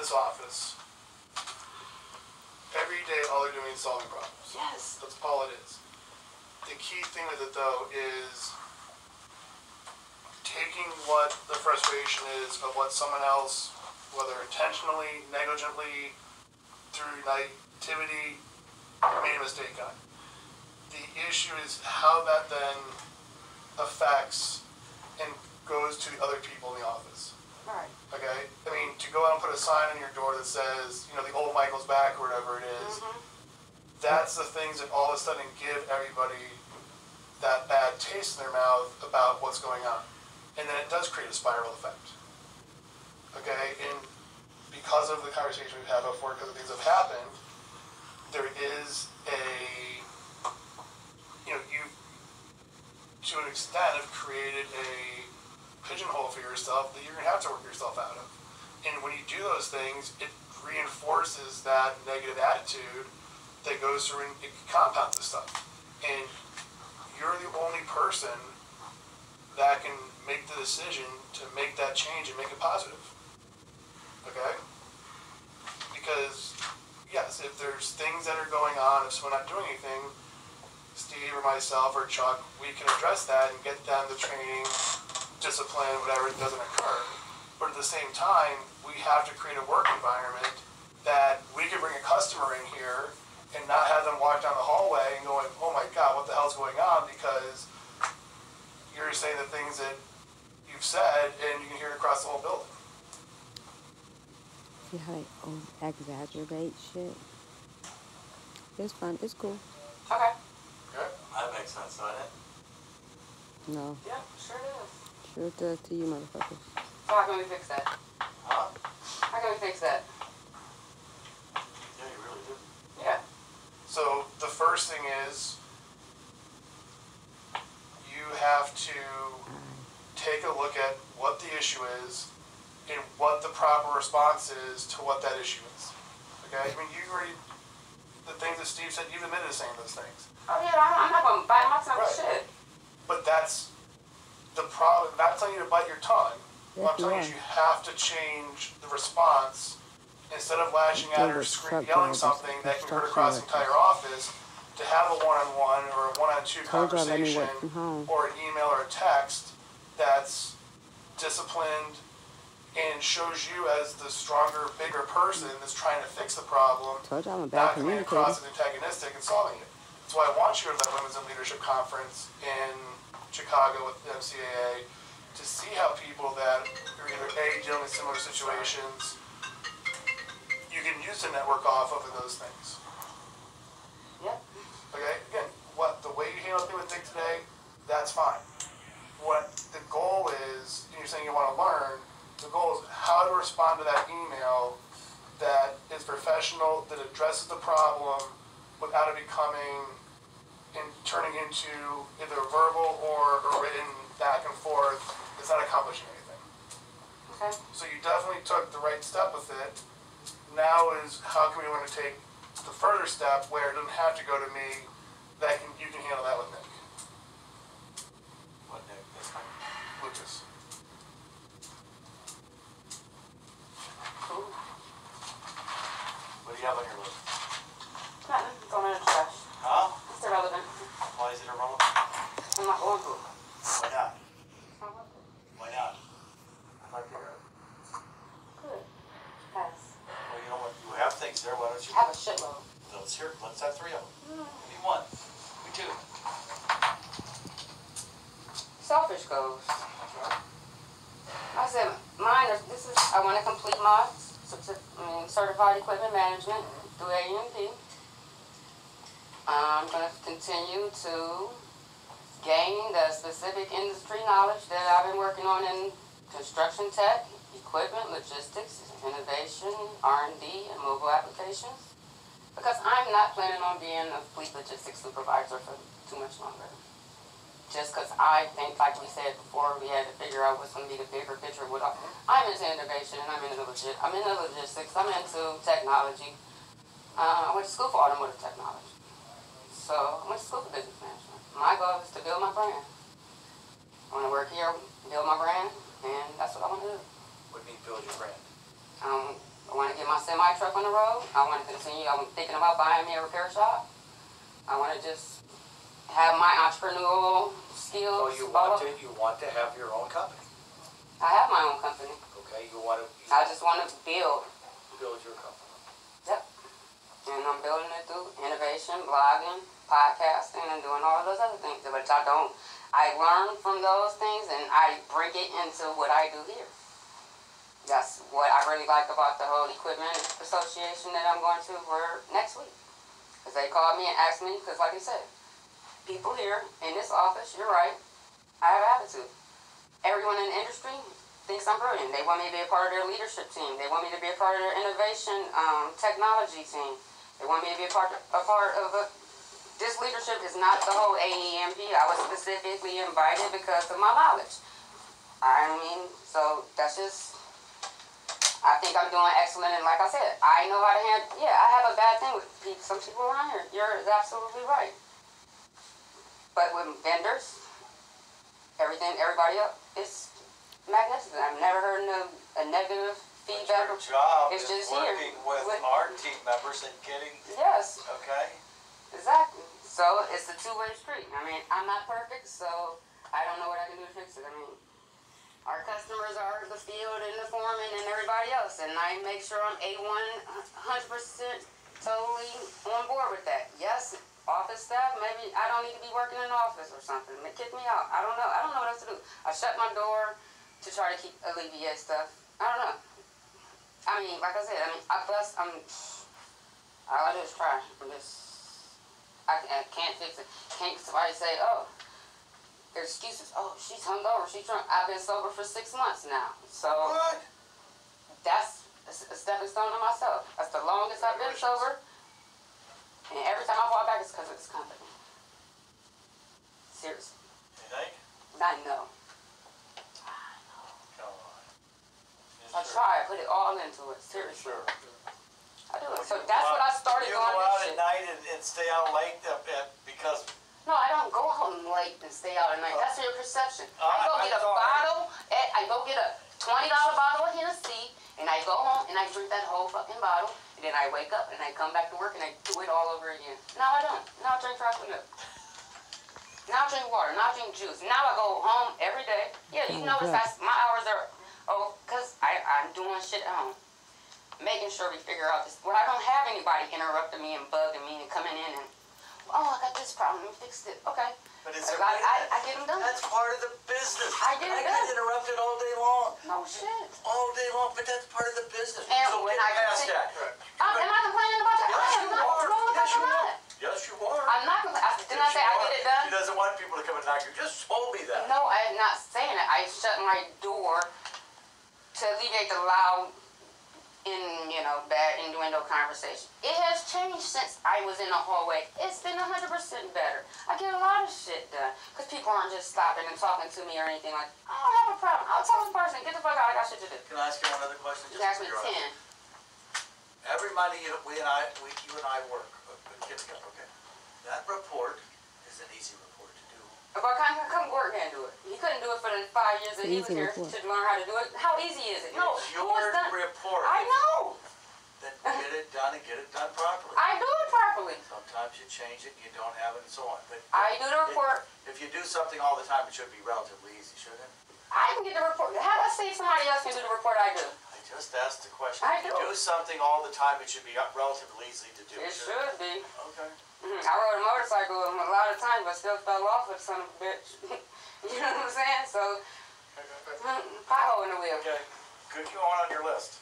this office, every day all they're doing is solving problems. Yes. That's all it is. The key thing with it though is taking what the frustration is of what someone else, whether intentionally, negligently, through naivety, made a mistake on. The issue is how that then affects and goes to the other people in the office. Right. Okay? I mean, to go out and put a sign on your door that says, you know, the old Michael's back or whatever it is, that's the things that all of a sudden give everybody that bad taste in their mouth about what's going on. And then it does create a spiral effect. Okay? And because of the conversation we've had before, because of things that have happened, there is a, you know, you, to an extent, have created a pigeonhole for yourself that you're going to have to work yourself out of. And when you do those things, it reinforces that negative attitude that goes through and it compounds this stuff. And you're the only person that can make the decision to make that change and make it positive. Okay? Because, yes, if there's things that are going on, if someone's not doing anything, Steve or myself or Chuck, we can address that and get them the training, discipline, whatever, it doesn't occur. But at the same time, we have to create a work environment that we can bring a customer in here and not have them walk down the hallway and going, oh my God, what the hell's going on? Because you're saying the things that you've said and you can hear it across the whole building. See how they exaggerate shit? It's fun. It's cool. Okay. Okay? That makes sense, doesn't it? No. Yeah, sure does. Sure does to you motherfuckers. So how can we fix that? Huh? How can we fix that? Yeah, you really do. Yeah. So the first thing is you have to take a look at what the issue is and what the proper response is to what that issue is. Okay? I mean, you already, the things that Steve said, you've admitted to saying those things. Oh yeah, I'm not going to bite my tongue Right. shit. But that's the problem. Not telling you to bite your tongue. What I'm telling you is you have to change the response. Instead of lashing out or yelling something that can hurt across the entire office, to have a one-on-one or a one-on-two conversation or an email or a text that's disciplined and shows you as the stronger, bigger person that's trying to fix the problem, not coming across as antagonistic and solving it. That's why I want you to that Women's in Leadership Conference in Chicago with the MCAA to see how people that are either A, dealing with similar situations, you can use to network off of those things. Yep. Okay? Again, what the way you handle things with Dick today, that's fine. What the goal is, and you're saying you want to learn, the goal is how to respond to that email that is professional, that addresses the problem without it becoming and turning into either verbal or a written back and forth. It's not accomplishing anything. Okay. So you definitely took the right step with it. Now is how can we want to take the further step where it doesn't have to go to me, that you can handle that with Nick. What, Nick? This time? Lucas. Cool. What do you have on your list? Nothing. Going in the trash. Huh? It's irrelevant. Why is it irrelevant? I'm not going to. Why not? It's not worth it. Why not? I'd like to hear it. Good. Pass. Well, you know what? You have things there. Why don't you? Have a shitload. Let's hear. Let's have 3 of them. Maybe 1. Maybe 2. Selfish goals. I said mine is, I want to complete my certified equipment management through A&P. I'm going to continue to gain the specific industry knowledge that I've been working on in construction tech, equipment, logistics, innovation, R&D, and mobile applications. Because I'm not planning on being a fleet logistics supervisor for too much longer. Just because I think, like we said before, we had to figure out what's going to be the bigger picture. I'm into innovation, and I'm into logistics, I'm into technology. I went to school for automotive technology. So I went to school for business management. My goal is to build my brand. I want to work here, build my brand, and that's what I want to do. What do you mean build your brand? I want to get my semi truck on the road. I want to continue. I'm thinking about buying me a repair shop. I want to just have my entrepreneurial skills. So you want to have your own company. I have my own company. Okay, you want to I just want to build. build your company. Yep. And I'm building it through innovation, blogging, podcasting, and doing all of those other things, which I learn from those things and I bring it into what I do here. That's what I really like about the whole equipment association that I'm going to for next week. Because they called me and asked me, because like I said, people here in this office, you're right, I have attitude. Everyone in the industry thinks I'm brilliant. They want me to be a part of their leadership team. They want me to be a part of their innovation technology team. They want me to be a part of this leadership is not the whole AEMP. I was specifically invited because of my knowledge. I mean, so that's just, I think I'm doing excellent. And like I said, I know how to handle, yeah, I have a bad thing with people, some people around here. You're absolutely right. But with vendors, everybody else, it's magnificent. I've never heard a negative feedback. Your job It's is just here. working with our team members and getting, Yes, okay? exactly. So it's a two-way street. I mean, I'm not perfect, so I don't know what I can do to fix it. I mean, our customers are the field and the foreman and everybody else, and I make sure I'm A1, 100% totally on board with that. Yes, office staff, maybe I don't need to be working in an office or something. They kick me out. I don't know. I don't know what else to do. I shut my door to try to alleviate stuff. I don't know. I mean, like I said, all I do is try. I can't fix it. Can't somebody say, oh, there's excuses. Oh, she's hungover. She's drunk. I've been sober for 6 months now. So What? that's a stepping stone to myself. That's the longest I've been sober. And every time I fall back, it's because of this company. Seriously. You think? I know. Come on. I try. I put it all into it. Seriously. Sure. I do it. So that's what I started You doing. go out This at shit. night and stay out late because No, I don't go home late and stay out at night. That's your perception. I go I get a thought- bottle. I go get a $20 bottle of Hennessy, and I go home and I drink that whole fucking bottle. And then I wake up and I come back to work and I do it all over again. Now I don't. Now I drink chocolate milk. Now I drink water. Now I drink juice. Now I go home every day. Yeah, you notice my hours are, because I'm doing shit at home. Making sure we figure out this. Well, I don't have anybody interrupting me and bugging me and coming in and, oh, I got this problem. Let me fix it. Okay. But it's I get them done. that's part of the business. I get it get done. interrupted all day long. No shit. All day long, but that's part of the business. And so when get I past continue- that. Am I complaining about that? Yes, I am you not. are. No, Yes, you I'm are. not. Yes, you are. I'm not complaining. Didn't I say I get it She done? doesn't want people to come and knock you. Just told me that. No, I am not saying it. I shut my door to alleviate the loud, bad innuendo conversation. It has changed since I was in the hallway. It's been 100% better. I get a lot of shit done because people aren't just stopping and talking to me or anything like. I don't have a problem. I'll tell this person, get the fuck out. I got shit to do. Can I ask you one other question? You asked me for your 10. Every Monday you and I work. Get together, okay? That report is an easy report to do. If I come work and do it. He couldn't do it for the 5 years that he was Easy here report. to learn how to do it. How easy is it? No, It's who your has done? report. I know. Then get it done and get it done properly. I do it properly. Sometimes you change it, you don't have it, and so on. But I do the report. If you do something all the time, it should be relatively easy, shouldn't it? I can get the report. How do I say somebody else can do the report I do? I just asked the question. I If you do. do something all the time, it should be relatively easy to do. It shouldn't should be. Okay. I rode a motorcycle a lot of times, but still fell off with son of a bitch. You know what I'm saying? So, pothole in the wheel. Okay. Good going on your list.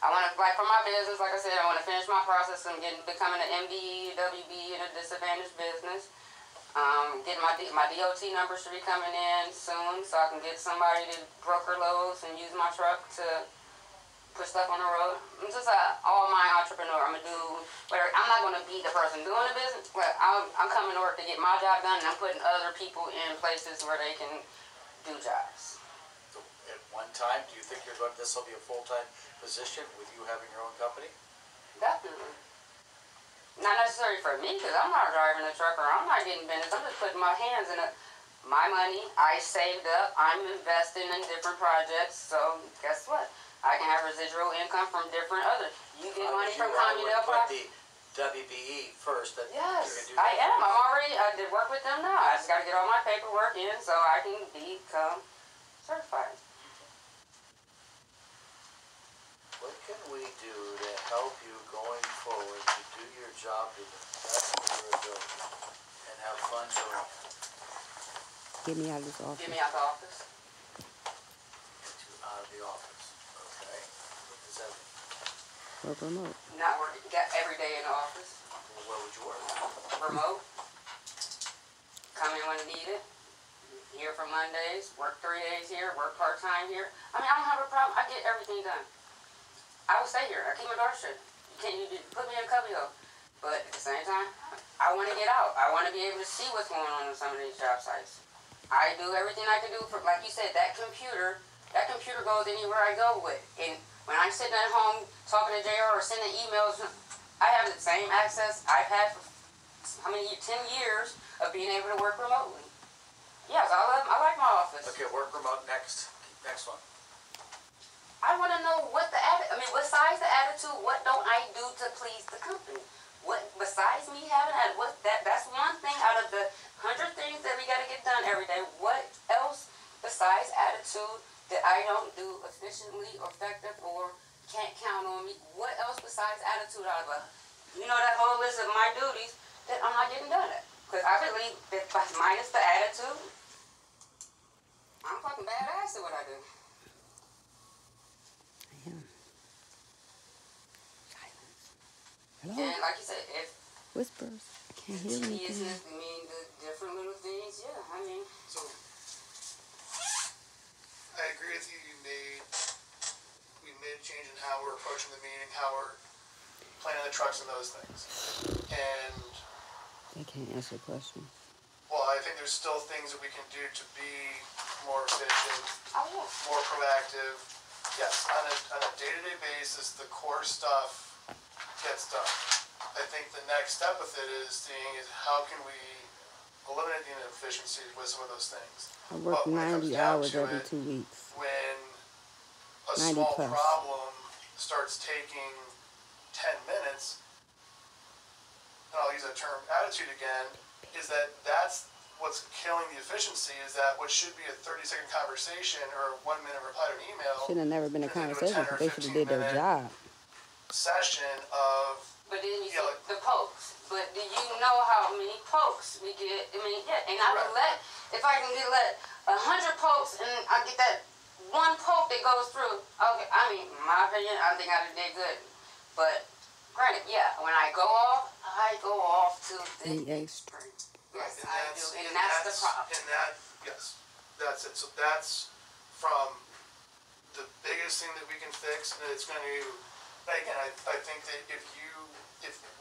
I want to, like for my business, like I said, I want to finish my process and becoming an MBE, WB in a disadvantaged business. Getting my DOT number should be coming in soon, so I can get somebody to broker loads and use my truck to put stuff on the road. I'm just all my entrepreneur. I'm gonna do whatever. I'm not gonna be the person doing the business, but I'm coming to work to get my job done, and I'm putting other people in places where they can do jobs. So at one time, do you think this will be a full-time position with you having your own company? Definitely. Not necessarily for me, because I'm not driving a truck or I'm not getting business. I'm just putting my hands in it. My money, I saved up. I'm investing in different projects. So guess what? I can have residual income from different other. You get money from You probably would communal put property. the WBE first, that you're Yes, gonna do I that am. first. I did work with them now. I just got to get all my paperwork in so I can become certified. What can we do to help you going forward to do your job to the best of your ability and have fun doing it? Get me out of this office. Get me out the office. Get you out of the office, okay? What does that mean? Work remote. Not working every day in the office. Well, where would you work? Remote. Come in when needed. Here for Mondays. Work 3 days here. Work part-time here. I mean, I don't have a problem. I get everything done. I will stay here. I keep my door shut. You put me in a cubbyhole. But at the same time, I want to get out. I want to be able to see what's going on some of these job sites. I do everything I can do for, like you said, that computer goes anywhere I go with. And when I'm sitting at home talking to JR or sending emails, I have the same access I've had for 10 years of being able to work remotely. Yes, I like my office. Okay, work remote next. Next one. I want to know what besides the attitude, what don't I do to please the company? What, besides me having that's one thing out of the 100 things that we got to get done every day. What else besides attitude that I don't do efficiently or effective or can't count on me? What else besides attitude out of that whole list of my duties that I'm not getting done at? Because I believe that minus the attitude, I'm fucking badass at what I do. I am. Silence. Hello? And like you said, if Whispers. I can't hear anything. tediousness, the different little things, yeah, I mean. So, I agree with you. We made a change in how we're approaching the meeting, how we're planning the trucks and those things. And, They can't answer the question. well, I think there's still things that we can do to be more efficient, Oh, yeah. more proactive. Yes, on a day-to-day basis, the core stuff gets done. I think the next step with it is how can we eliminate the inefficiencies with some of those things. I work But when it comes 90 down hours to every it, 2 weeks. when a 90 small plus. problem starts taking 10 minutes, and I'll use that term attitude again, is that's what's killing the efficiency, is that what should be a 30-second conversation or a 1-minute reply to an email Shouldn't have never been a turns into conversation 10 or because they should have did their 15-minute job. session of, But then you Yeah, see like- the pokes. But do you know how many pokes we get? I mean, yeah, and I would Right. if I can let 100 pokes and I get that one poke that goes through, okay, I mean, in my opinion, I think I did good. But granted, yeah, when I go off to the The extreme. Yes, I do, and that's the problem. yes, that's it. So that's from the biggest thing that we can fix, and it's going to, again, I think that if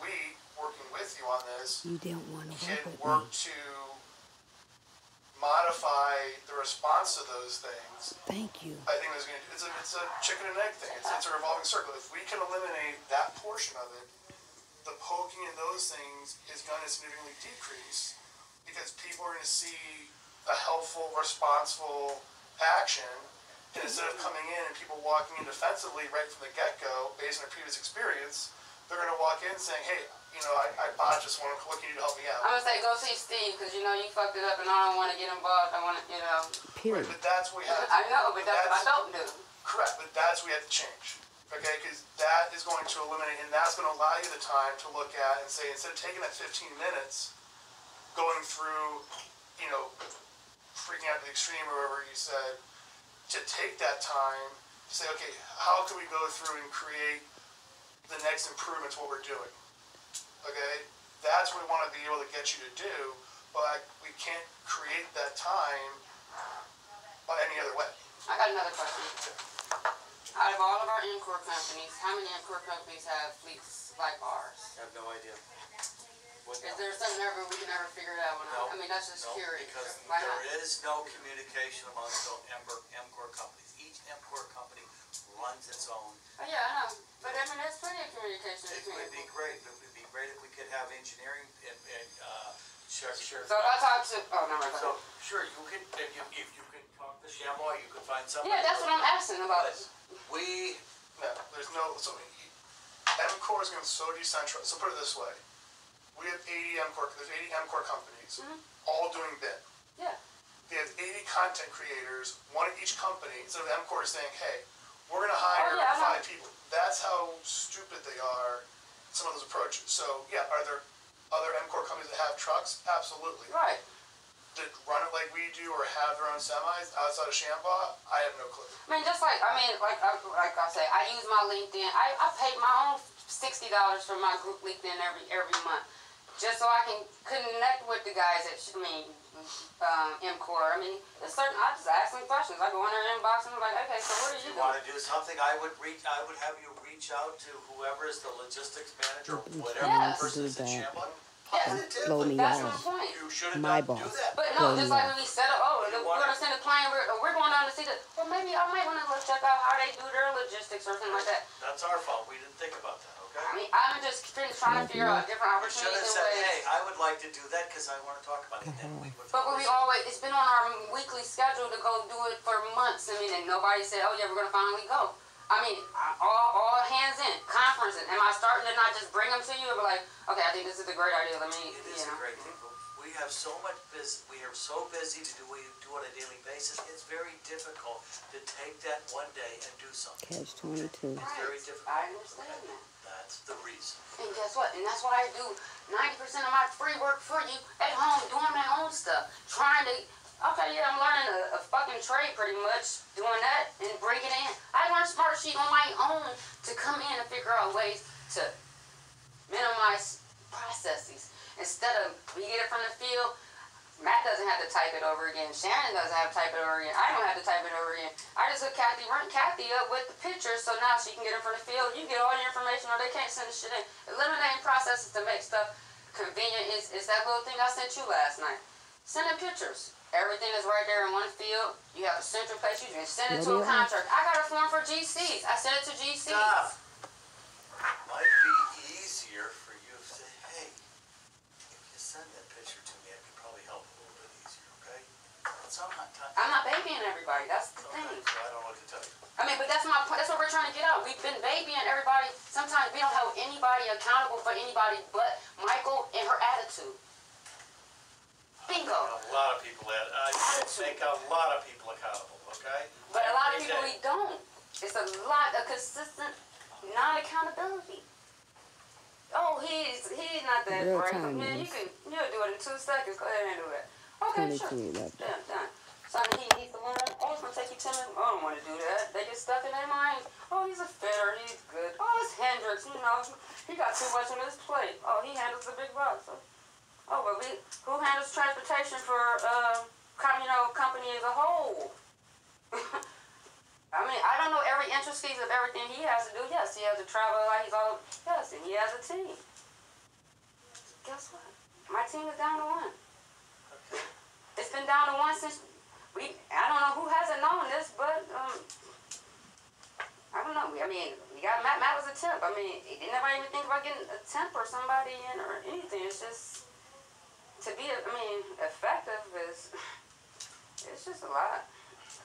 we, working with you on this, You didn't want to can work work with me. to modify the response to those things, Thank you. I think it's a chicken and egg thing. It's a revolving circle. If we can eliminate that portion of it, the poking and those things is going to significantly decrease because people are going to see a helpful, responsible action. And instead of coming in and people walking in defensively right from the get-go based on their previous experience, they're going to walk in saying, hey, I botched this one. What can you do to help me out? I'm gonna say go see Steve because you fucked it up and I don't want to get involved. I want to, Period. But that's what we have to I know, but that's what I don't do. Correct, but that's what we have to change. Okay, because that is going to eliminate, and that's going to allow you the time to look at and say, instead of taking that 15 minutes, going through, freaking out to the extreme or whatever you said, to take that time to say, okay, how can we go through and create the next improvements what we're doing? Okay, that's what we want to be able to get you to do, but we can't create that time by any other way. I got another question. Out of all of our Encore companies, how many Encore companies have fleets like ours? I have no idea. Is there something ever we can ever figure it out? No. I mean, that's just No, curious. because Why not? there is no communication amongst the MCOR companies. Each MCOR company runs its own. Oh, yeah, I know. But I mean, there's plenty of communication It between would be great. It would be great if we could have engineering and Sure. So if I talk to, oh, no, right. So, sure, you can, if you can talk to Shamrock, you can find somebody. Yeah, that's what I'm asking about. But we, No, there's no. So MCore is going to so decentralized. So put it this way: we have 80 MCore. There's 80 MCore companies, all doing BIM. Yeah. They have 80 content creators, one at each company. Instead of MCore saying, "Hey, we're going to hire yeah, I know. 5 people." That's how stupid they are. Some of those approaches. So yeah, are there other MCore companies that have trucks? Absolutely. Right. That run it like we do or have their own semis outside of Shambach? I have no clue. I mean, just like I say, I use my LinkedIn. I pay my own $60 for my group LinkedIn every month, just so I can connect with the guys at MCore. I mean, there's certain. I just ask them questions. I go in their inbox and I'm like, okay, so what are you if you want doing? to do something, I would have you reach out to whoever is the logistics manager, whatever Yes. person is in Do that. Shamrock. Blow me That's off. my point. You should have My done do boss. that. But no, Blow just me like off. when we set up, we're going to send a plane, we're going down to see well, maybe I might want to go check out how they do their logistics or something like that. That's our fault. We didn't think about that, okay? I mean, I'm just trying to figure out different You should opportunities have and said, ways. hey, I would like to do that because I want to talk about it. Then we would. But it's been on our weekly schedule to go do it for months. I mean, and nobody said, oh yeah, we're going to finally go. I mean, all hands in, conferences. Am I starting to not just bring them to you and be like, okay, I think this is a great idea. Let me, It is a great thing. But we have so much busy. We are so busy to do what we do on a daily basis. It's very difficult to take that one day and do something. Catch 22. It's very difficult. I understand that. That's the reason. And guess what? And that's why I do 90% of my free work for you at home, doing my own stuff. Trying to, okay, yeah, I'm learning a fucking trade pretty much, doing that and bring it in. I learned Smartsheet on my own to come in and figure out ways to minimize processes. Instead of, we get it from the field, Matt doesn't have to type it over again. Shannon doesn't have to type it over again. I don't have to type it over again. I just hook Kathy up with the pictures so now she can get it from the field. You get all your information or they can't send the shit in. Eliminating processes to make stuff convenient is that little thing I sent you last night. Sending pictures. Everything is right there in one field. You have a central place. You can send it to a contract. I got a form for GCs. I sent it to GCs. Stop. Might be easier for you to say, hey, if you send that picture to me, it could probably help a little bit easier, okay? I'm not babying everybody. That's the thing. So I don't know what to tell you. I mean, but that's my point. That's what we're trying to get out. We've been babying everybody. Sometimes we don't hold anybody accountable for anybody but Michael and her attitude. Bingo. A lot of people make a lot of people accountable, okay? But a lot of people we don't. It's a lot of consistent non-accountability. Oh, he's not that Real great. time Man, is you'll do it in 2 seconds. Go ahead and do that. Okay, sure. 22 left. Done. So he's the one. Oh, it's gonna take you 10 minutes. I don't want to do that. They get stuck in their mind. Oh, he's a fitter. He's good. Oh, it's Hendrix. You know, he got too much on his plate. Oh, he handles the big box. Oh, but who handles transportation for company as a whole? I mean, I don't know every intricacies of everything he has to do. Yes, he has to travel like he's all. Yes, and he has a team. Guess what? My team is down to 1. Okay. It's been down to 1 since I don't know who hasn't known this, but I don't know. I mean, we got Matt. Matt was a temp. I mean, he didn't ever even think about getting a temp or somebody in or anything. It's just to be. Effective is. It's just a lot.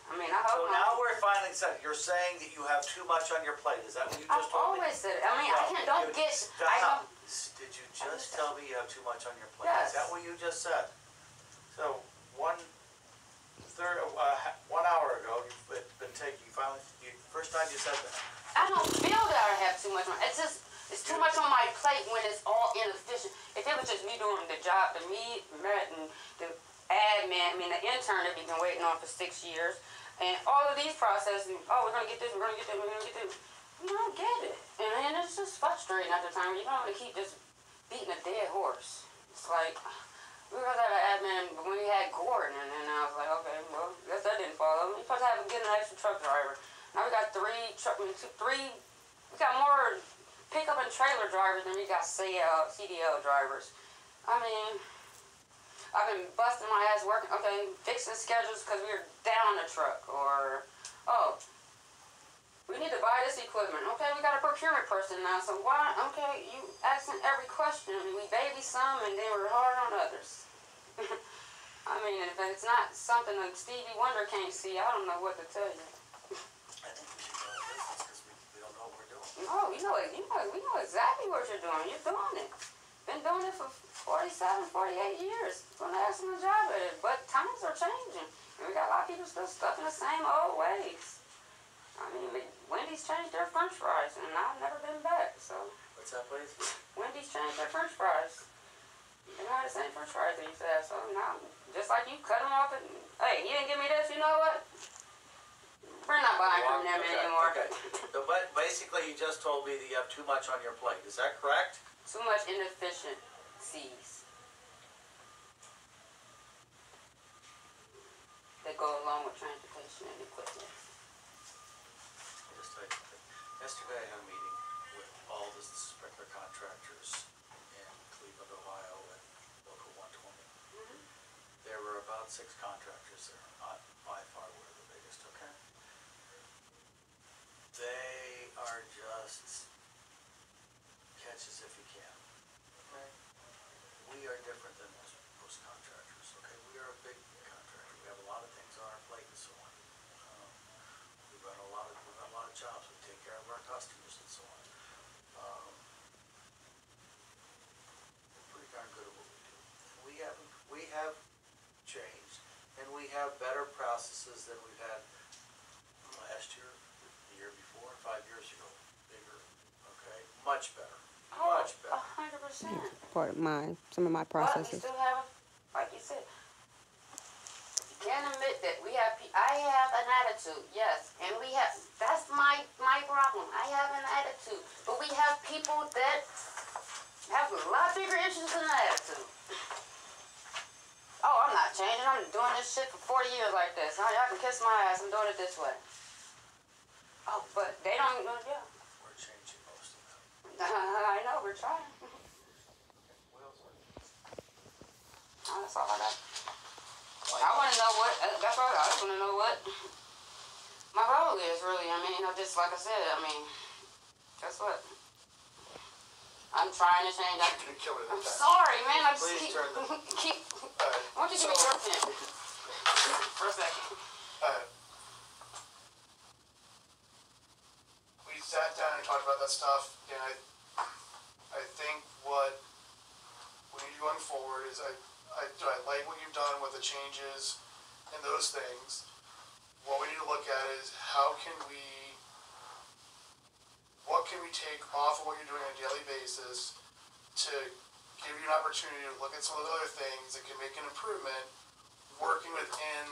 I mean, I hope. So now we're finally set. You're saying that you have too much on your plate. Is that what you I've just told me? always said it. I mean, I can't. Don't get. Stop. Did you just tell me you have too much on your plate? Yes. Is that what you just said? So 1 hour ago, you've been taking. First time you said that. I don't feel that I have too much on. It's too much on my plate when it's all inefficient. If it was just me doing the job, me, Matt, and the admin, the intern that we've been waiting on for 6 years, and all of these processes, we're gonna get this, we're gonna get that, we're gonna get this. You don't get it. And it's just frustrating at the time. You don't want to keep just beating a dead horse. It's like, we were at an admin when we had Gordon, and then I was like, okay, well, guess that didn't follow. We're supposed to get an extra truck driver. Now we got we got more pickup and trailer drivers than we got CDL drivers. I mean, I've been busting my ass working, fixing schedules because we were down a truck, or, we need to buy this equipment. Okay, we got a procurement person now, so why? Okay, you asking every question. I mean, we baby some and then we're hard on others. I mean, if it's not something that Stevie Wonder can't see, I don't know what to tell you. I think we should go in business because we don't know what we're doing. No, we know exactly what you're doing. You're doing it. Been doing it for 47, 48 years. Doing an excellent job at it. But times are changing. And we got a lot of people still stuck in the same old ways. I mean, Wendy's changed their french fries, and I've never been back, so. What's that, please? Wendy's changed their french fries. They're not the same french fries they used to have, so now, just like you cut them off and, hey, you didn't give me this, you know what? We're not buying from them anymore. Okay. So, but basically, you just told me that you have too much on your plate. Is that correct? Too much inefficiencies that go along with transportation and equipment. I'll just tell you something. Yesterday, I had a meeting with all the sprinkler contractors in Cleveland, Ohio, and local 120. Mm-hmm. There were about 6 contractors there. Not by far we're the biggest, okay? They are just catch as if you can. Okay? We are different than most contractors, okay? We are a big contractor. We have a lot of things on our plate and so on. We run a lot of jobs. We take care of our customers and so on. We're pretty darn good at what we do. We have changed, and we have better processes than we've had last year, the year before, 5 years ago. Bigger, okay? Much better. Much better. 100%. Part of some of my But we processes. still have, like you said, you can't admit that I have an attitude, yes, and that's my problem. I have an attitude, but we have people that have a lot bigger issues than an attitude. Oh, I'm not changing. I'm doing this shit for 40 years like this. Y'all can kiss my ass. I'm doing it this way. Oh, but they don't know, yeah. We're changing most of them. I know, we're trying. What else? Oh, that's all I got. I want to know what, that's all I just want to know what my role is, really. I mean, just like I said, I mean, guess what? I'm trying to change. I'm sorry, man. I just Please turn them. keep. Why don't you give me your pen for a second? We sat down and talked about that stuff, and I think what we need going forward is I like what you've done with the changes and those things. What we need to look at is what can we take off of what you're doing on a daily basis to give you an opportunity to look at some of the other things that can make an improvement, working within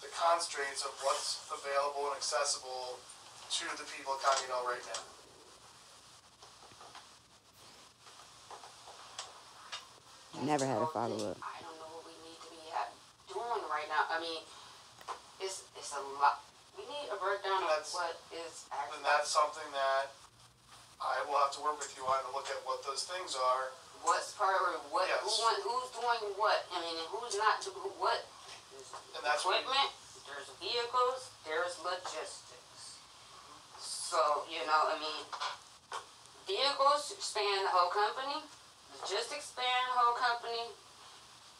the constraints of what's available and accessible to the people of Camino right now. Never had a follow-up. I don't know what we need to be doing right now. I mean, it's a lot. We need a breakdown of what is actually. And that's something that I will have to work with you on to look at what those things are. What's priority? What? Yes. Who's doing what? I mean, who's not doing what? And that's what. Equipment. There's vehicles. There's logistics. So I mean, vehicles span the whole company. Logistics span the whole company.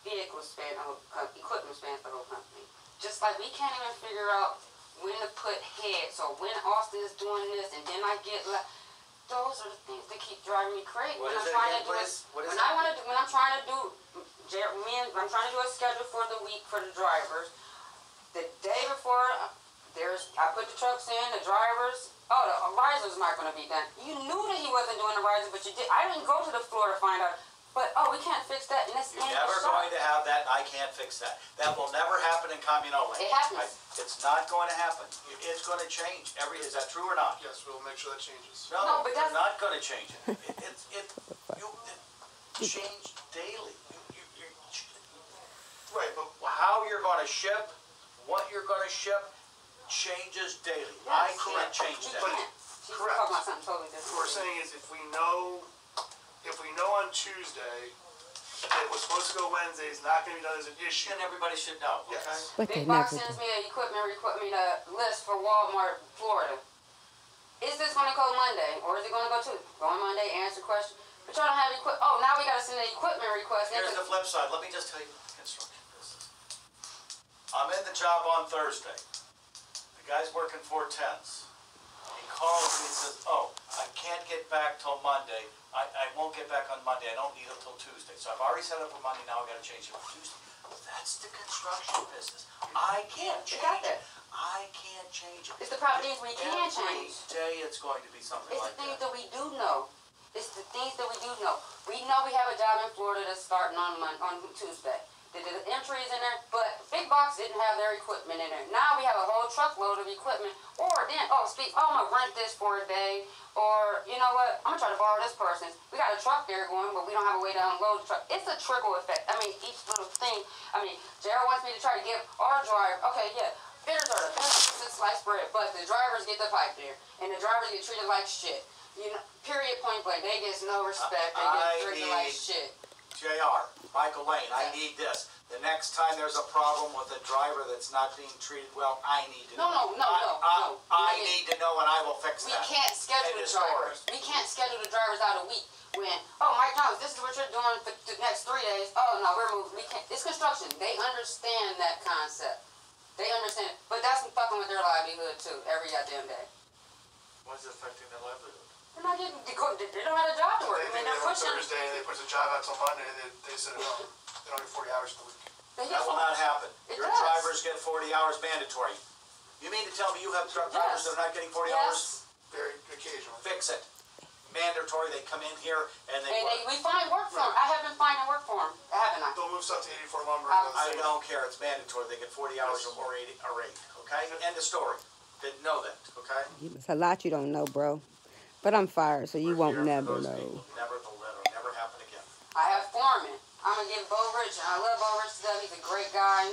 Vehicles span the whole company. Equipment spans the whole company. Just like we can't even figure out when to put heads or when Austin is doing this, and then I get like. Those are the things that keep driving me crazy. What when is I'm it trying again, to do please? What is when it? I'm trying to do I'm trying to do a schedule for the week for the drivers. The day before I put the trucks in, the drivers. Oh, the riser's not going to be done. You knew that he wasn't doing the riser, but you did. I didn't go to the floor to find out. But we can't fix that. And You're never going to have that, and I can't fix that. That will never happen in Camino. It happens. It's not going to happen. It's going to change. Is that true or not? Yes, we'll make sure that changes. No, but you're that's not going to change it. It change daily. Right, but How you're going to ship, what you're going to ship, changes daily. I can't change that. She's Correct. talking about something totally different. what we're saying is if we know on Tuesday that what's supposed to go Wednesday is not going to be done as an issue. And everybody should know, okay? Yes. But they Big Box never sends do. me an equipment list for Walmart, Florida. Is this going to go Monday, or is it going to go Tuesday? Go on Monday, answer questions. But y'all don't have equipment. Oh, now we got to send an equipment request. Here's the flip side. Let me just tell you. construction business. I'm in the job on Thursday. The guy's working 410s. He calls me and says, oh, I can't get back till Monday. I won't get back on Monday. I don't need it till Tuesday. So I've already set up for Monday. Now I've got to change it for Tuesday. That's the construction business. I can't change it. I can't change it. It's the problem is we can change. Every day it's going to be something It's like the things that. that we do know. It's the things that we do know. We know we have a job in Florida that's starting on Tuesday. The entry is in there, but Big Box didn't have their equipment in there. Now we have a whole truckload of equipment. Or then, I'm gonna rent this for a day. Or, you know what, I'm gonna try to borrow this person's. We got a truck there going, but we don't have a way to unload the truck. It's a trickle effect. I mean, each little thing. I mean, Jared wants me to try to give our driver, okay, yeah, bitters are the best sliced bread, but the drivers get the pipe there. And the drivers get treated like shit. You know, period, point blank. They get no respect. They get treated like shit. JR, Michael Lane, I need this. The next time there's a problem with a driver that's not being treated well, I need to know. No. I need to know and I will fix We that. can't schedule the drivers. We can't schedule the drivers out a week when, Mike Jones, this is what you're doing for the next 3 days. Oh, no, we're moving. We can't. It's construction. They understand that concept. They understand it. But that's fucking with their livelihood, too, every goddamn day. Why is it affecting their livelihood? They're not getting, they don't have a job to work. I mean, they're on pushing. Thursday, they push the job out till Monday, they sit at home. They don't get 40 hours a week. That will not happen. It Your does. drivers get 40 hours mandatory. You mean to tell me you have drivers that are not getting 40 hours? Very occasionally. Fix it. Mandatory, they come in here and they And work. we find work for them. I have been finding work for them, haven't I? They'll move stuff to 84 lumber. I don't care. It's mandatory. They get 40 hours or more a rate. Okay? End of story. Didn't know that. Okay? It's a lot you don't know, bro. But I'm fired, so you We're won't here for never those know. people. That'll never happen again. I have foreman. I'm gonna give Bo Rich, and I love Bo Rich to death. He's a great guy.